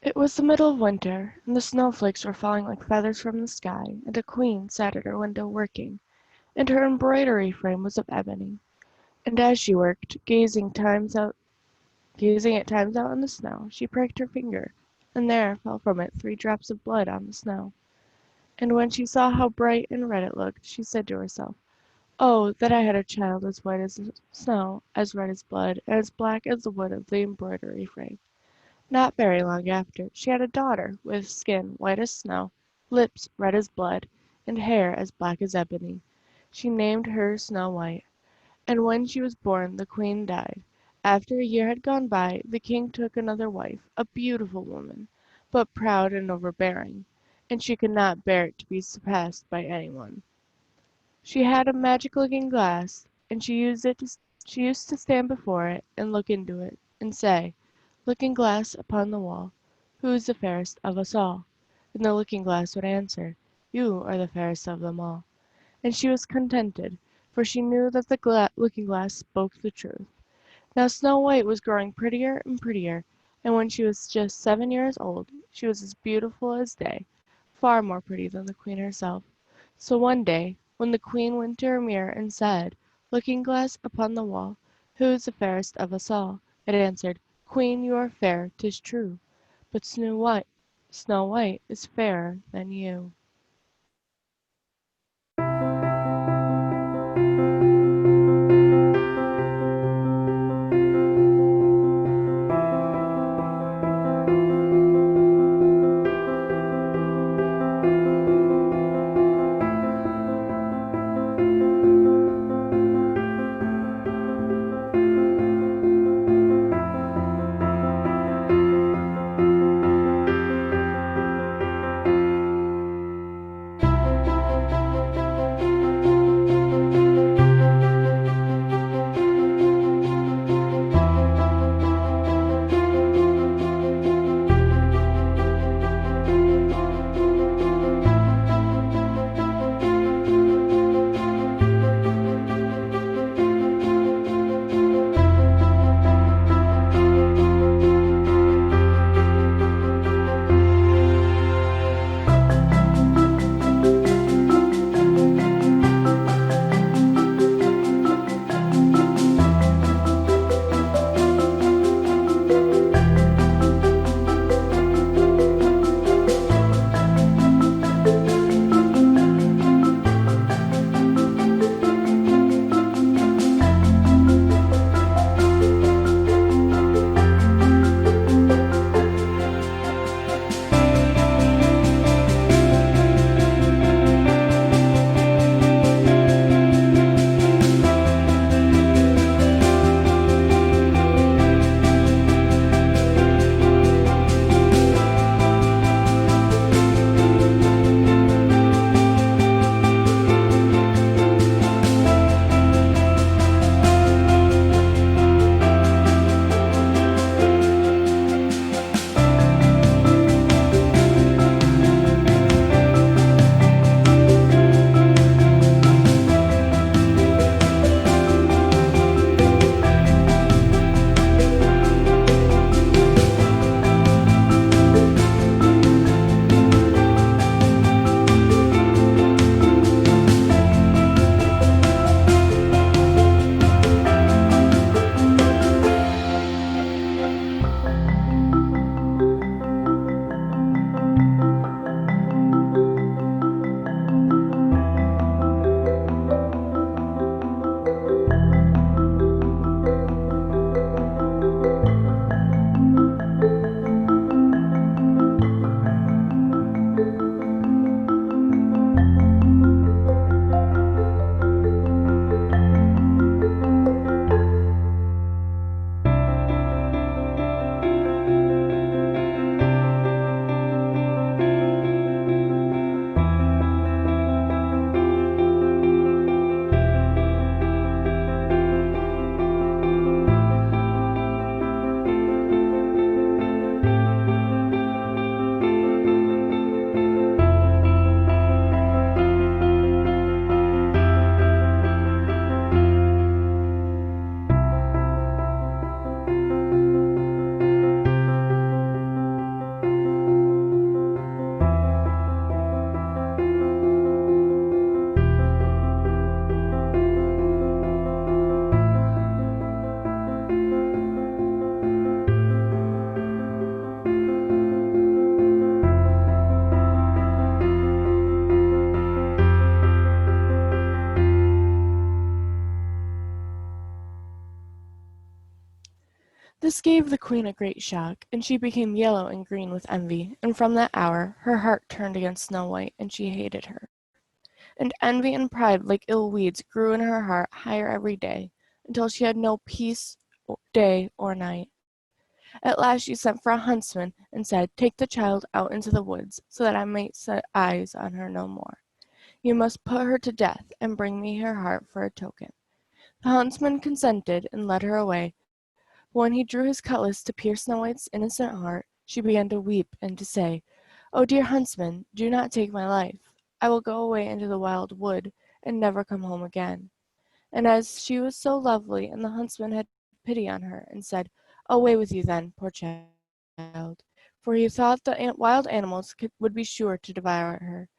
It was the middle of winter, and the snowflakes were falling like feathers from the sky, and a queen sat at her window working, and her embroidery frame was of ebony. And as she worked, gazing at times out on the snow, she pricked her finger, and there fell from it 3 drops of blood on the snow. And when she saw how bright and red it looked, she said to herself, "Oh, that I had a child as white as snow, as red as blood, and as black as the wood of the embroidery frame." Not very long after, she had a daughter, with skin white as snow, lips red as blood, and hair as black as ebony. She named her Snow White. And when she was born, the queen died. After a year had gone by, the king took another wife, a beautiful woman, but proud and overbearing, and she could not bear to be surpassed by anyone. She had a magic-looking glass, and she used to stand before it and look into it, and say, "Looking glass upon the wall, who is the fairest of us all?" And the looking glass would answer, "You are the fairest of them all." And she was contented, for she knew that the looking glass spoke the truth. Now Snow White was growing prettier and prettier, and when she was just 7 years old, she was as beautiful as day, far more pretty than the queen herself. So one day, when the queen went to her mirror and said, "Looking glass upon the wall, who is the fairest of us all?" it answered, "Queen, you are fair, 'tis true, but Snow White is fairer than you." This gave the queen a great shock, and she became yellow and green with envy, and from that hour her heart turned against Snow White, and she hated her. And envy and pride, like ill weeds, grew in her heart higher every day, until she had no peace day or night. At last she sent for a huntsman, and said, "Take the child out into the woods, so that I may set eyes on her no more. You must put her to death, and bring me her heart for a token." The huntsman consented, and led her away. But when he drew his cutlass to pierce Snow White's innocent heart, she began to weep and to say, "Oh, dear huntsman, do not take my life. I will go away into the wild wood, and never come home again." And as she was so lovely, and the huntsman had pity on her, and said, "Away with you then, poor child," for he thought the wild animals would be sure to devour her,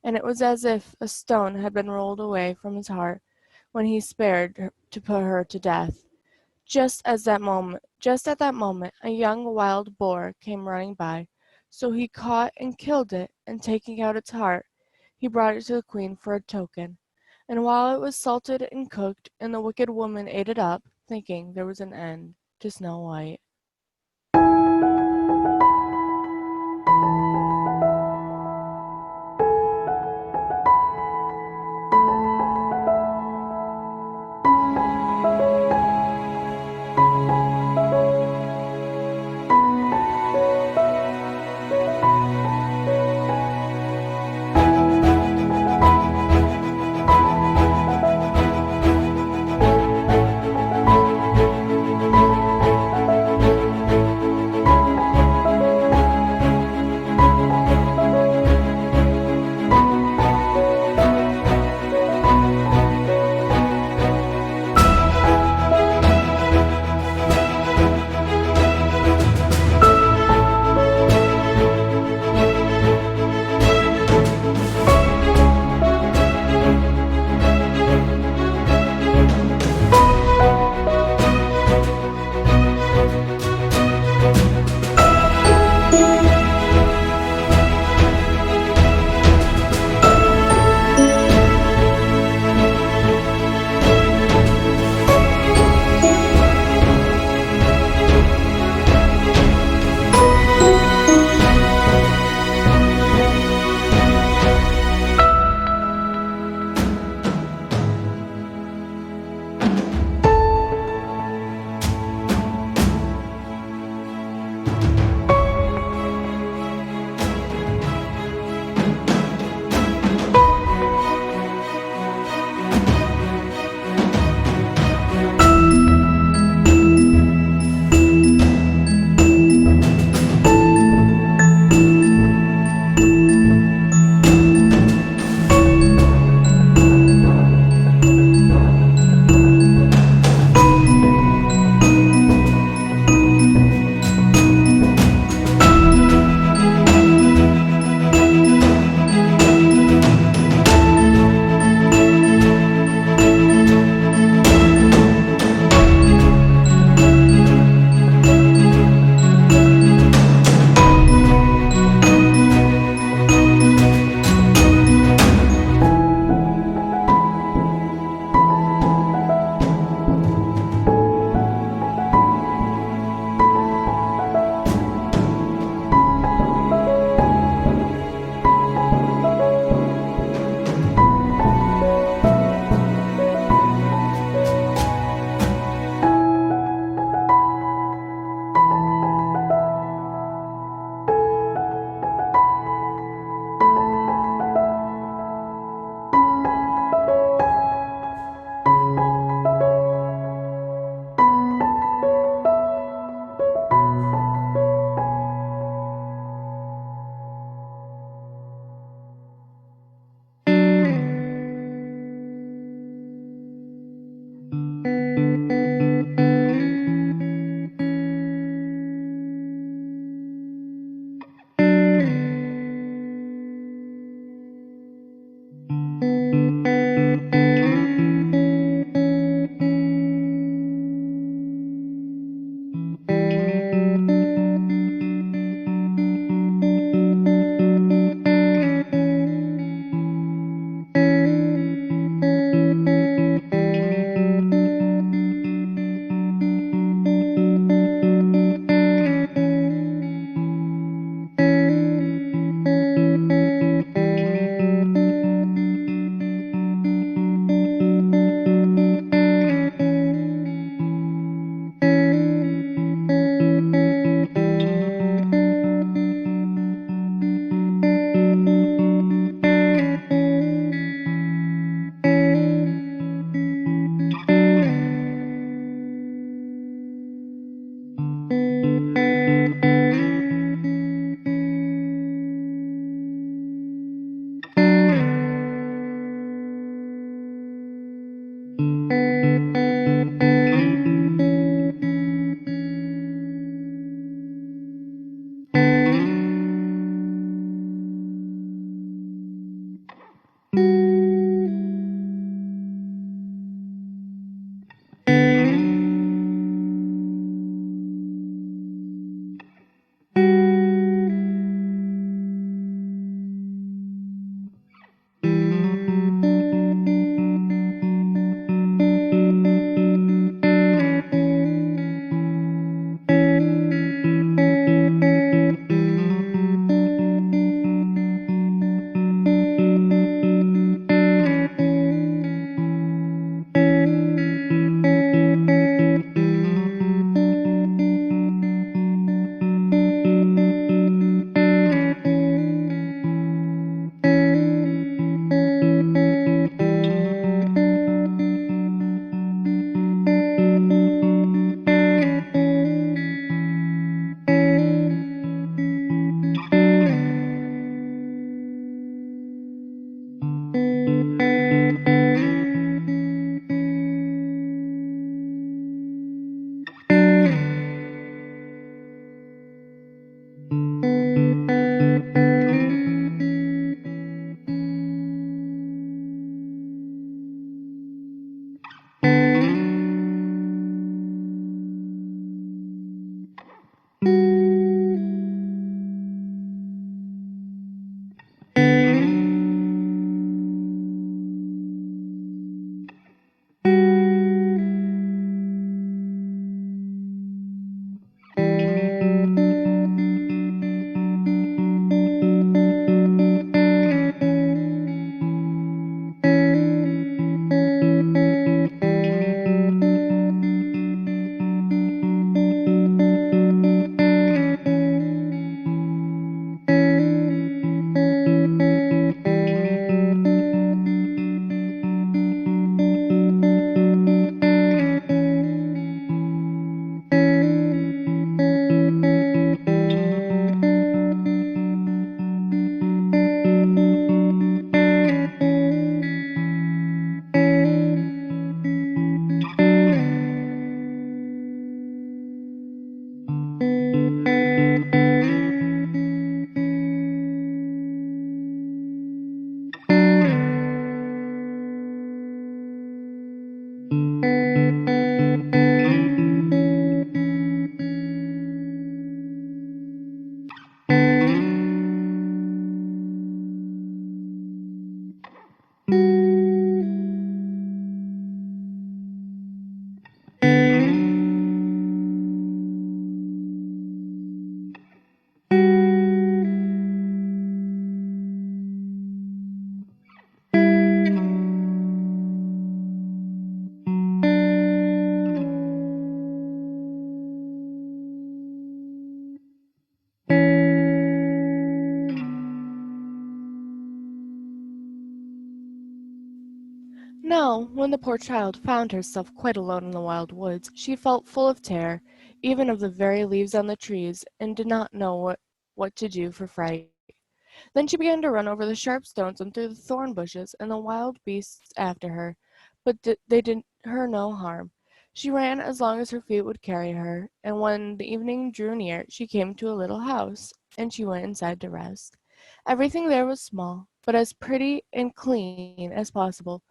and it was as if a stone had been rolled away from his heart when he spared her to put her to death. Just at that moment, a young wild boar came running by, so he caught and killed it, and taking out its heart, he brought it to the queen for a token. And while it was salted and cooked, and the wicked woman ate it up, thinking there was an end to Snow White. Now, when the poor child found herself quite alone in the wild woods, she felt full of terror, even of the very leaves on the trees, and did not know what to do for fright. Then she began to run over the sharp stones and through the thorn bushes, and the wild beasts after her, but they did her no harm. She ran as long as her feet would carry her, and when the evening drew near, she came to a little house, and she went inside to rest. Everything there was small, but as pretty and clean as possible.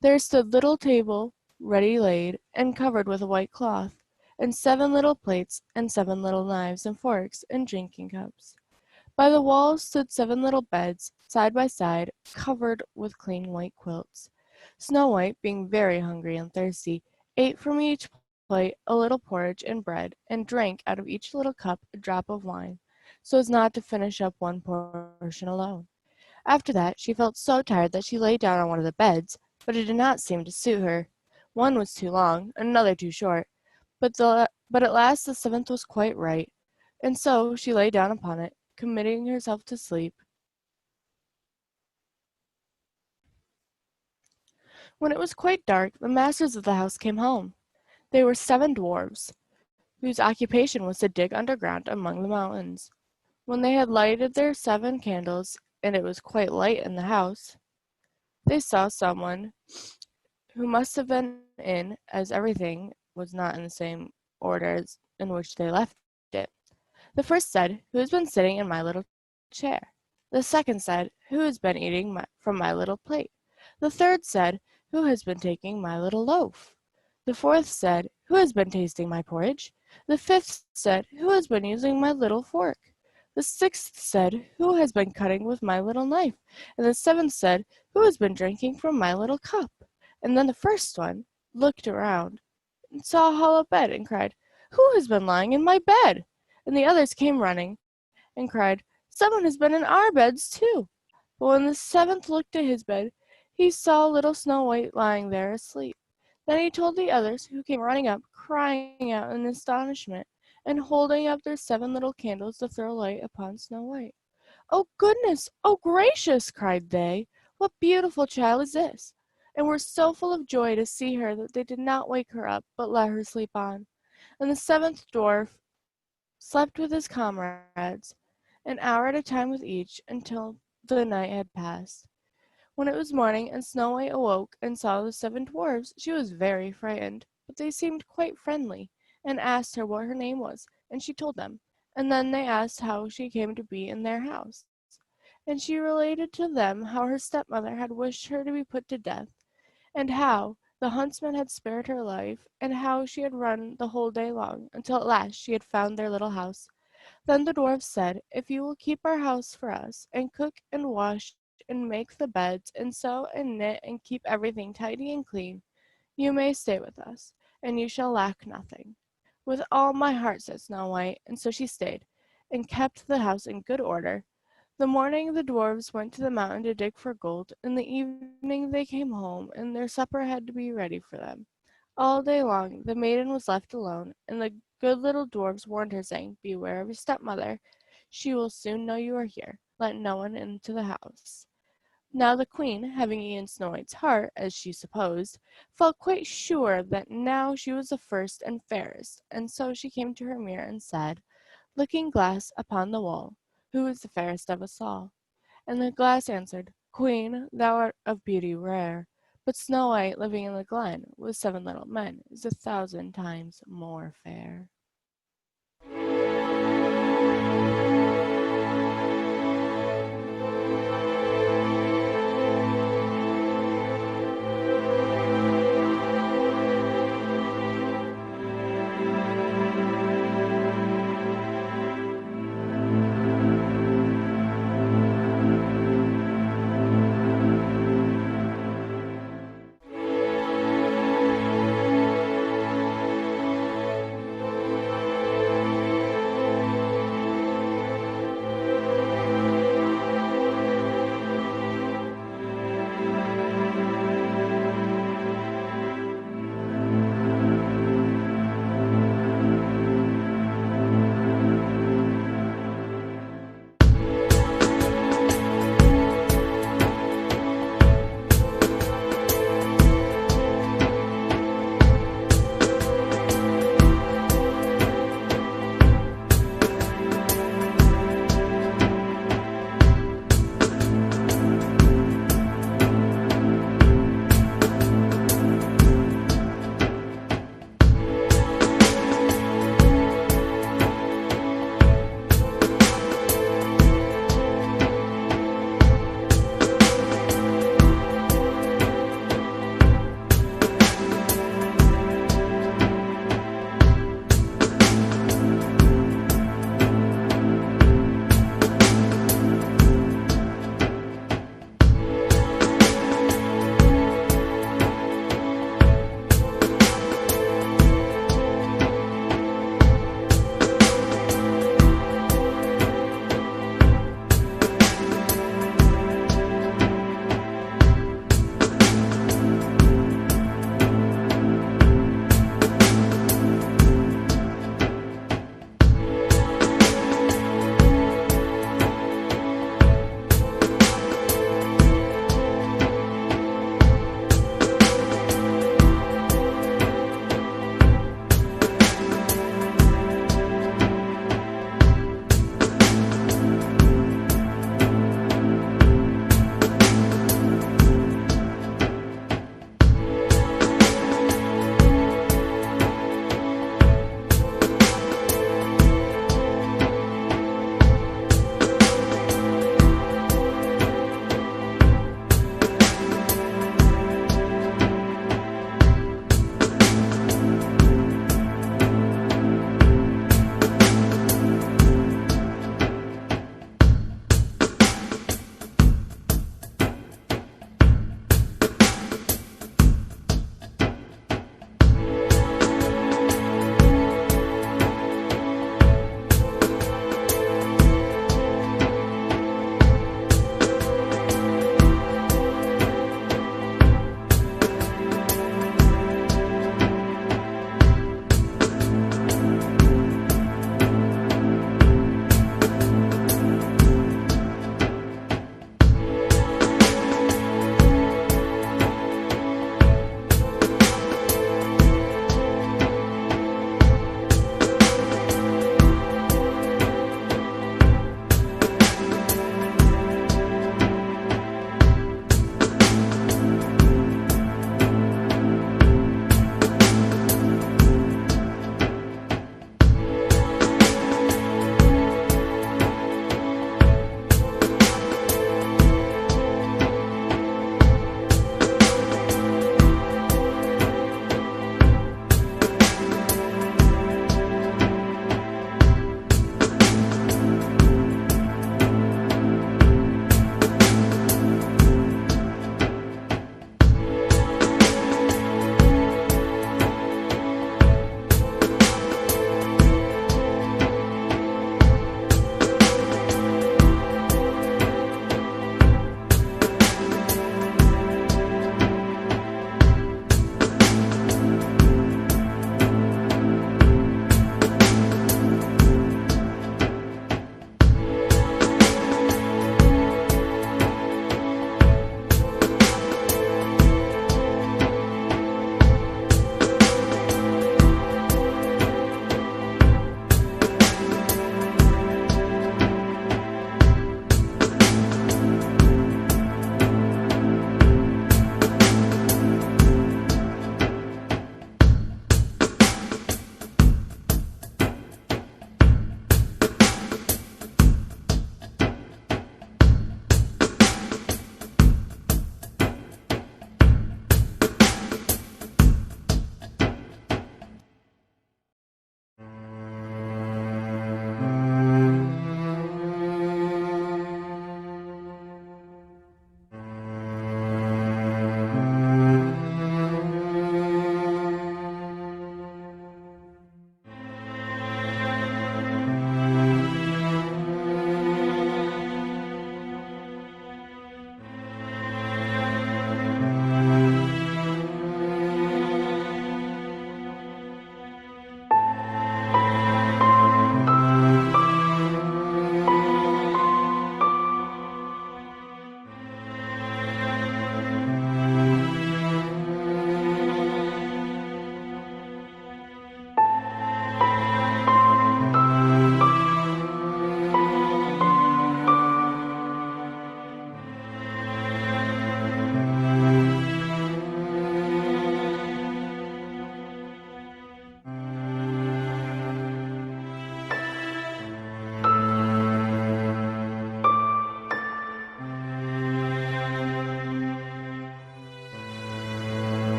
There stood little table, ready laid, and covered with a white cloth, and 7 little plates, and 7 little knives and forks, and drinking cups. By the walls stood 7 little beds, side by side, covered with clean white quilts. Snow White, being very hungry and thirsty, ate from each plate a little porridge and bread, and drank out of each little cup a drop of wine, so as not to finish up one portion alone. After that, she felt so tired that she lay down on one of the beds, but it did not seem to suit her. One was too long, and another too short, but at last the seventh was quite right, and so she lay down upon it, committing herself to sleep. When it was quite dark, the masters of the house came home. They were 7 dwarfs, whose occupation was to dig underground among the mountains. When they had lighted their 7 candles, and it was quite light in the house, they saw someone who must have been in, as everything was not in the same order as in which they left it. The first said, "Who has been sitting in my little chair?" The second said, "Who has been eating from my little plate?" The third said, "Who has been taking my little loaf?" The fourth said, "Who has been tasting my porridge?" The fifth said, "Who has been using my little fork?" The sixth said, "Who has been cutting with my little knife?" And the seventh said, "Who has been drinking from my little cup?" And then the first one looked around and saw a hollow bed, and cried, "Who has been lying in my bed?" And the others came running, and cried, "Someone has been in our beds too." But when the seventh looked at his bed, he saw little Snow White lying there asleep. Then he told the others, who came running up, crying out in astonishment, and holding up their 7 little candles to throw light upon Snow White. "Oh goodness! Oh gracious!" cried they. "What beautiful child is this?" And were so full of joy to see her that they did not wake her up, but let her sleep on. And the 7th dwarf slept with his comrades, an hour at a time with each, until the night had passed. When it was morning, and Snow White awoke and saw the 7 dwarfs, she was very frightened, but they seemed quite friendly, and asked her what her name was, and she told them, and then they asked how she came to be in their house. And she related to them how her stepmother had wished her to be put to death, and how the huntsman had spared her life, and how she had run the whole day long, until at last she had found their little house. Then the dwarf said, "If you will keep our house for us, and cook and wash and make the beds, and sew and knit and keep everything tidy and clean, you may stay with us, and you shall lack nothing." "With all my heart," said Snow White, and so she stayed, and kept the house in good order. The morning the dwarfs went to the mountain to dig for gold. In the evening they came home, and their supper had to be ready for them. All day long the maiden was left alone, and the good little dwarfs warned her, saying, "Beware of your stepmother. She will soon know you are here. Let no one into the house." Now the queen, having eaten Snow White's heart, as she supposed, felt quite sure that now she was the first and fairest, and so she came to her mirror and said, looking glass upon the wall, "Who is the fairest of us all?" And the glass answered, "Queen, thou art of beauty rare, but Snow White, living in the glen with 7 little men, is 1,000 times more fair."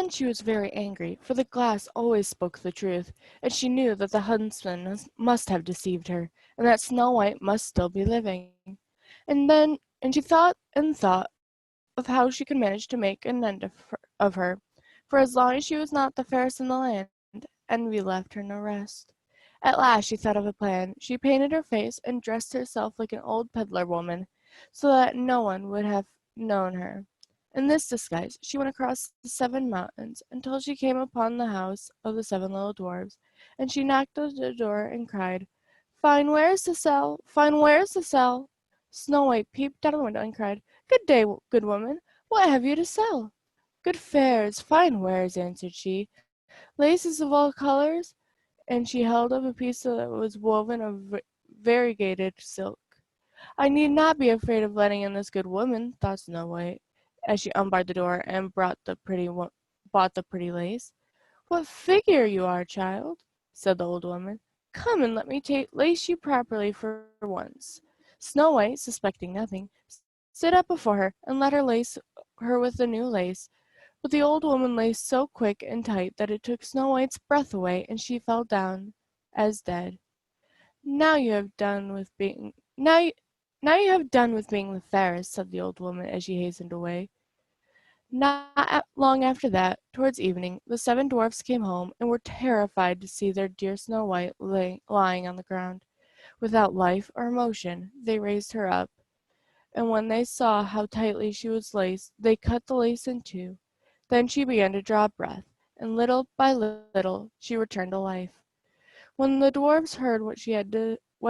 Then she was very angry, for the glass always spoke the truth, and she knew that the huntsman must have deceived her, and that Snow White must still be living. And she thought of how she could manage to make an end of her, for as long as she was not the fairest in the land, envy left her no rest. At last she thought of a plan. She painted her face and dressed herself like an old peddler woman, so that no one would have known her. In this disguise she went across the 7 mountains until she came upon the house of the 7 little dwarfs, and she knocked at the door and cried, "Fine wares to sell! Fine wares to sell!" Snow White peeped out of the window and cried, "Good day, good woman. What have you to sell?" "Good fares, fine wares," answered she, "laces of all colors," and she held up a piece that was woven of variegated silk. "I need not be afraid of letting in this good woman," thought Snow White, as she unbarred the door and bought the pretty lace. "What figure you are, child!" said the old woman. "Come and let me lace you properly for once." Snow White, suspecting nothing, stood up before her and let her lace her with the new lace, but the old woman laced so quick and tight that it took Snow White's breath away, and she fell down as dead. "Now you have done with being now you have done with being the fairest," said the old woman as she hastened away. Long after that, towards evening, the 7 dwarfs came home and were terrified to see their dear Snow White lying on the ground, without life or motion. They raised her up, and when they saw how tightly she was laced, they cut the lace in two. Then she began to draw breath, and little by little she returned to life. When the dwarfs heard what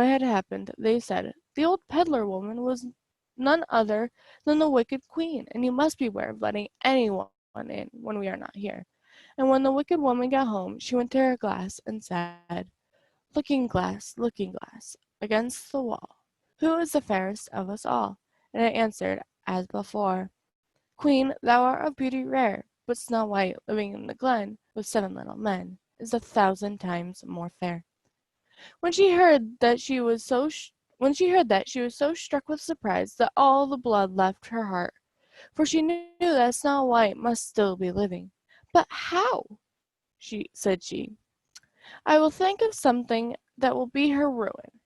had happened, they said, "The old peddler woman was none other than the wicked queen, and you must beware of letting anyone in when we are not here." And when the wicked woman got home, she went to her glass and said, Looking glass, against the wall, who is the fairest of us all?" And it answered, as before, "Queen, thou art of beauty rare, but Snow White, living in the glen with 7 little men, is 1,000 times more fair." When she heard that she was so struck with surprise that all the blood left her heart, for she knew that Snow White must still be living. "But how?" said she. "I will think of something that will be her ruin."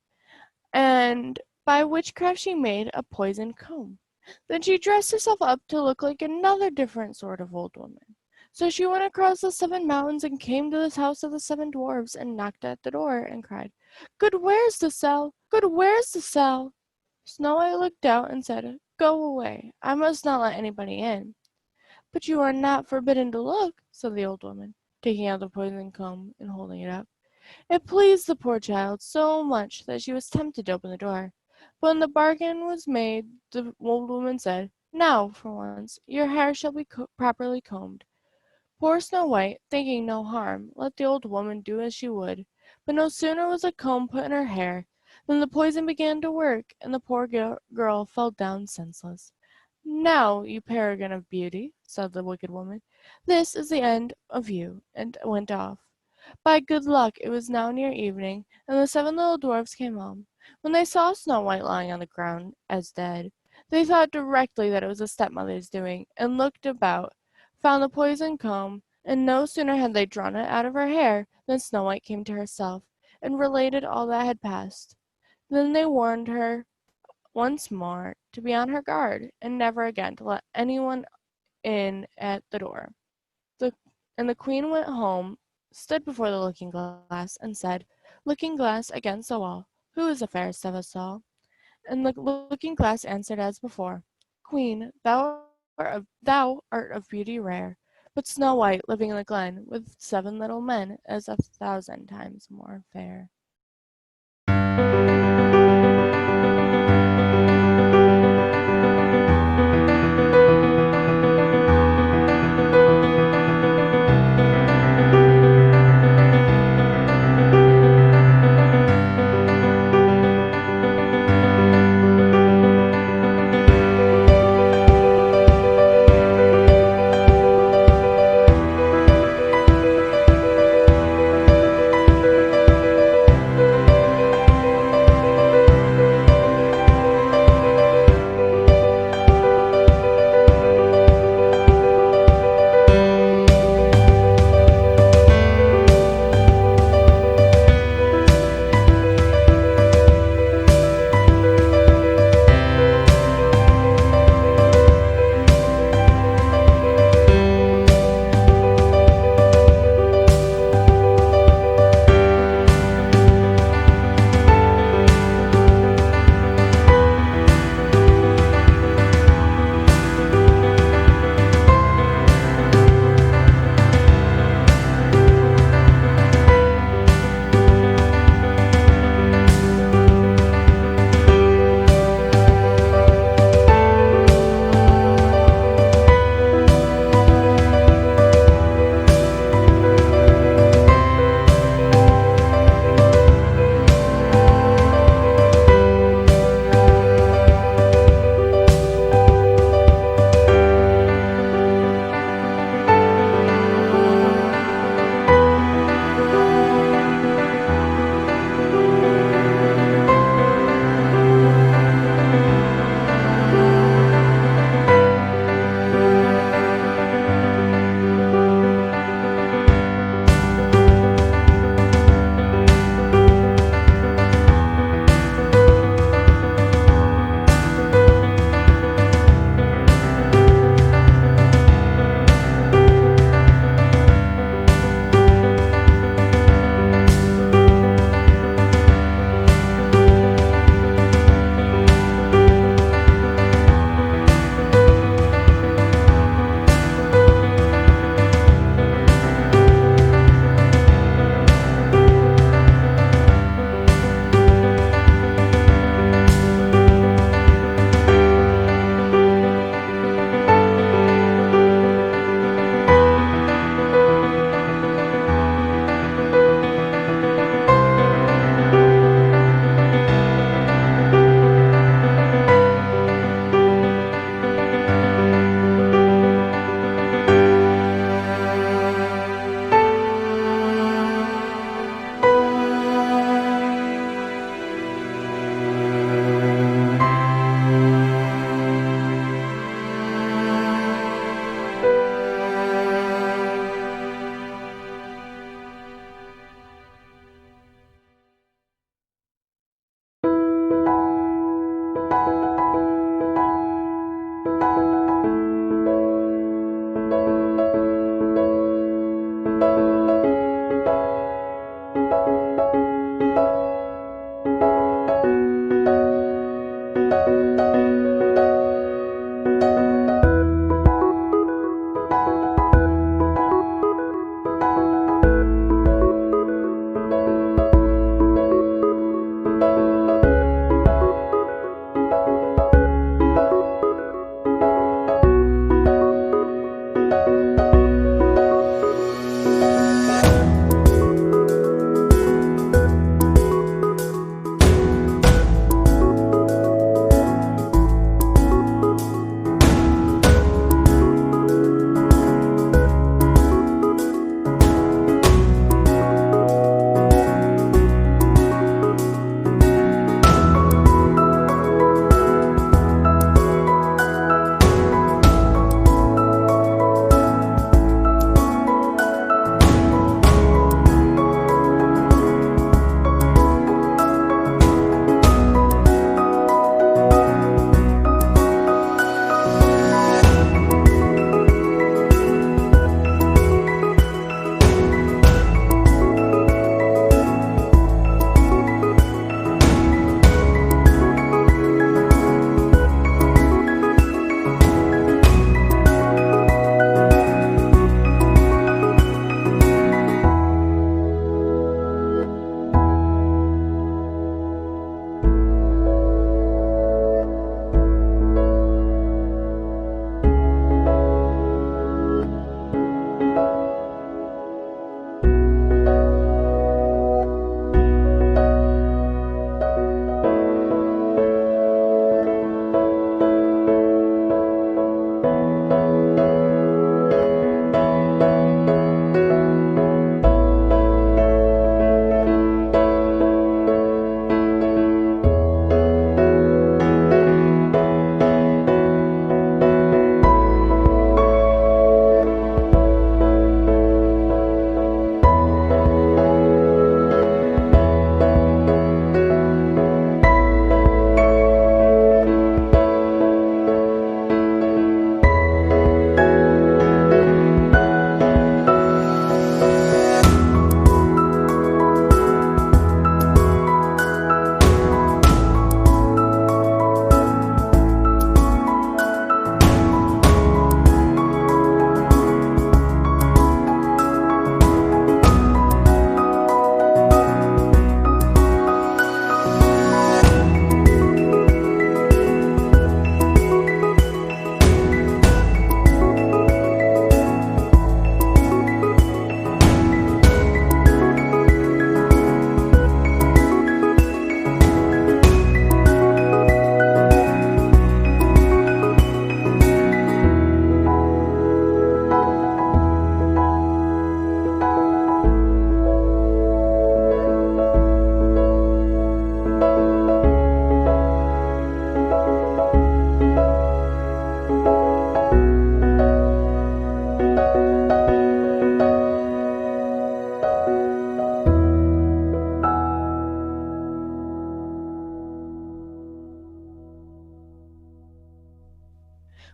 And by witchcraft she made a poisoned comb. Then she dressed herself up to look like another different sort of old woman. So she went across the 7 mountains and came to the house of the 7 dwarfs and knocked at the door and cried, "Good wares to sell! Good wares to sell!" Snow White looked out and said, "Go away. I must not let anybody in." "But you are not forbidden to look," said the old woman, taking out the poisoned comb and holding it up. It pleased the poor child so much that she was tempted to open the door. But when the bargain was made, the old woman said, "Now, for once, your hair shall be properly combed." Poor Snow White, thinking no harm, let the old woman do as she would. But no sooner was a comb put in her hair than the poison began to work, and the poor girl fell down senseless. "Now, you paragon of beauty," said the wicked woman, "this is the end of you," and went off. By good luck it was now near evening, and the 7 little dwarfs came home. When they saw Snow White lying on the ground as dead, they thought directly that it was the stepmother's doing, and looked about, found the poisoned comb, and no sooner had they drawn it out of her hair than Snow White came to herself, and related all that had passed. Then they warned her once more to be on her guard, and never again to let anyone in at the door. The, and the queen went home, stood before the looking glass, and said, "Looking glass against the wall, who is the fairest of us all?" And the looking glass answered as before, "Queen, thou art of beauty rare, but Snow White, living in the glen with 7 little men, is 1,000 times more fair."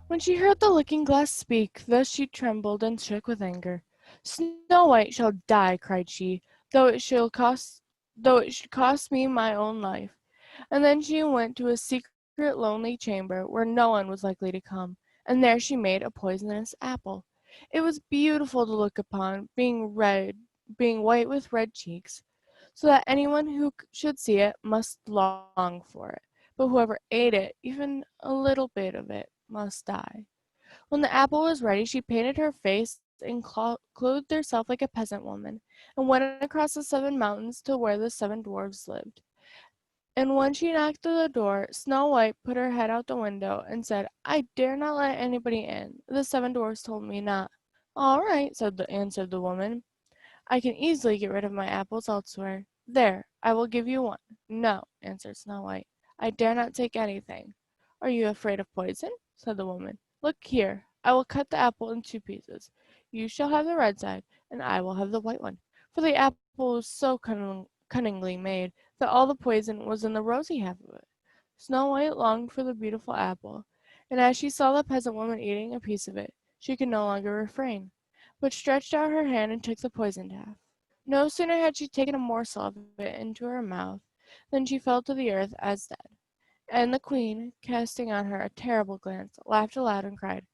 When she heard the looking-glass speak, thus she trembled and shook with anger. "Snow White shall die," cried she, "though it shall cost though it should cost me my own life." And then she went to a secret lonely chamber where no one was likely to come, and there she made a poisonous apple. It was beautiful to look upon, being white with red cheeks, so that anyone who should see it must long for it, but whoever ate it, even a little bit of it, must die. When the apple was ready, she painted her face and clothed herself like a peasant woman, and went across the 7 mountains to where the 7 dwarfs lived. And when she knocked at the door, Snow White put her head out the window and said, "I dare not let anybody in. The 7 dwarfs told me not." "All right," answered the woman. "I can easily get rid of my apples elsewhere. There, I will give you one." "No," answered Snow White, "I dare not take anything." "Are you afraid of poison?" said the woman. "Look here, I will cut the apple in 2 pieces. You shall have the red side, and I will have the white one." For the apple was so cunningly made that all the poison was in the rosy half of it. Snow White longed for the beautiful apple, and as she saw the peasant woman eating a piece of it, she could no longer refrain, but stretched out her hand and took the poisoned half. No sooner had she taken a morsel of it into her mouth than she fell to the earth as dead. And the queen, casting on her a terrible glance, laughed aloud and cried,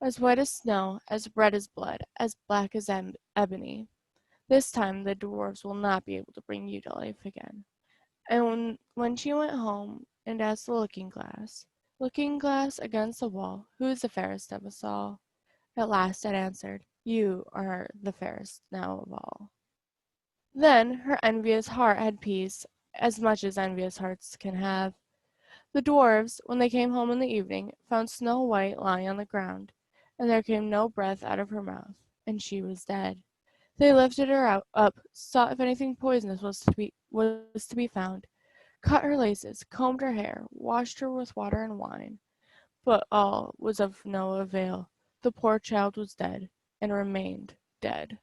"As white as snow, as red as blood, as black as ebony. This time the dwarfs will not be able to bring you to life again." And when she went home and asked the looking glass against the wall, "Who is the fairest of us all?" at last it answered, "You are the fairest now of all." Then her envious heart had peace, as much as envious hearts can have. The dwarfs, when they came home in the evening, found Snow White lying on the ground, and there came no breath out of her mouth, and she was dead. They lifted her up, saw if anything poisonous was to be found, cut her laces, combed her hair, washed her with water and wine, but all was of no avail. The poor child was dead, and remained dead.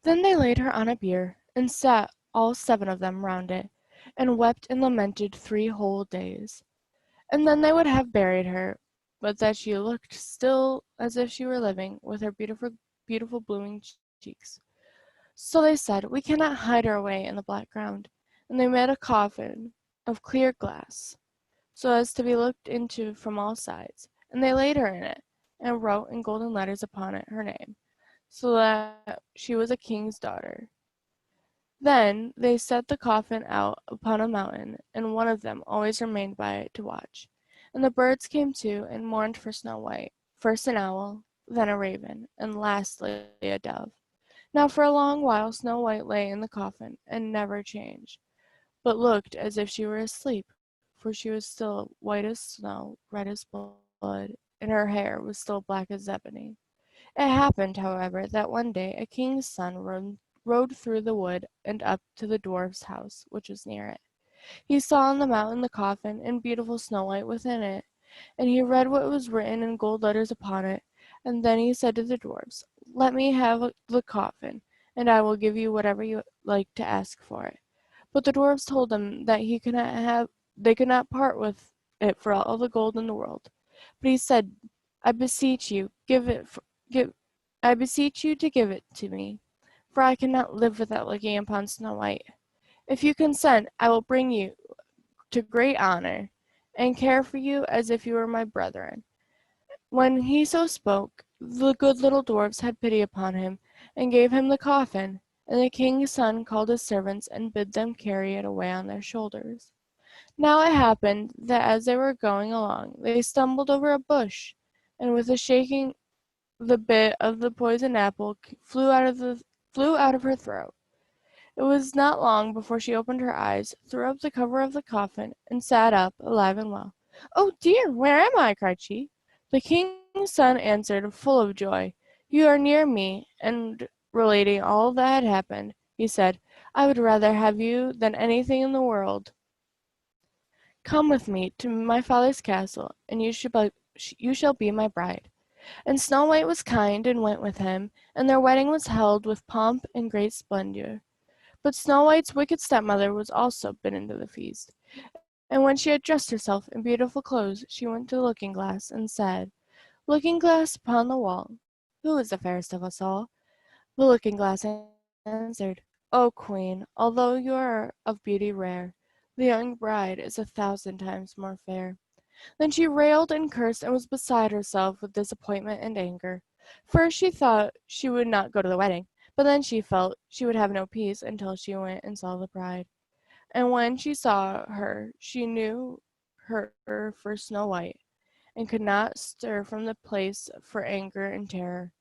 Then they laid her on a bier, and sat all 7 of them round it, and wept and lamented 3 whole days. And then they would have buried her, but that she looked still as if she were living, with her beautiful blooming cheeks. So they said, "We cannot hide her away in the black ground." And they made a coffin of clear glass, so as to be looked into from all sides, and they laid her in it, and wrote in golden letters upon it her name, so that she was a king's daughter. Then they set the coffin out upon a mountain, and one of them always remained by it to watch. And the birds came too, and mourned for Snow White, first an owl, then a raven, and lastly a dove. Now for a long while Snow White lay in the coffin, and never changed, but looked as if she were asleep, for she was still white as snow, red as blood, and her hair was still black as ebony. It happened, however, that one day a king's son rode through the wood and up to the dwarf's house, which was near it. He saw on the mountain the coffin, and beautiful Snow White within it, and he read what was written in gold letters upon it, and then he said to the dwarfs, "Let me have the coffin, and I will give you whatever you like to ask for it." But the dwarfs told him that they could not part with it for all the gold in the world. But he said, "I beseech you, give, I beseech you to give it to me, for I cannot live without looking upon Snow White. If you consent, I will bring you to great honor, and care for you as if you were my brethren." When he so spoke, the good little dwarfs had pity upon him, and gave him the coffin, and the king's son called his servants, and bid them carry it away on their shoulders. Now it happened that as they were going along, they stumbled over a bush, and with a shaking the bit of the poisoned apple flew out of her throat. It was not long before she opened her eyes, threw up the cover of the coffin, and sat up, alive and well. "Oh dear, where am I?" cried she. The king's son answered, full of joy, "You are near me," and relating all that had happened, he said, "I would rather have you than anything in the world. Come with me to my father's castle, and you shall be my bride." And Snow White was kind, and went with him, and their wedding was held with pomp and great splendor. But Snow White's wicked stepmother was also bidden to the feast, and when she had dressed herself in beautiful clothes, she went to the looking glass, and said, "Looking glass upon the wall, who is the fairest of us all?" The looking glass answered, "O Queen, although you are of beauty rare, the young bride is 1,000 times more fair." Then she railed and cursed, and was beside herself with disappointment and anger. First she thought she would not go to the wedding, but then she felt she would have no peace until she went and saw the bride. And when she saw her, she knew her for Snow White, and could not stir from the place for anger and terror.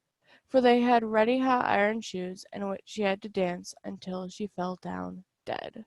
For they had ready hot iron shoes, in which she had to dance until she fell down dead.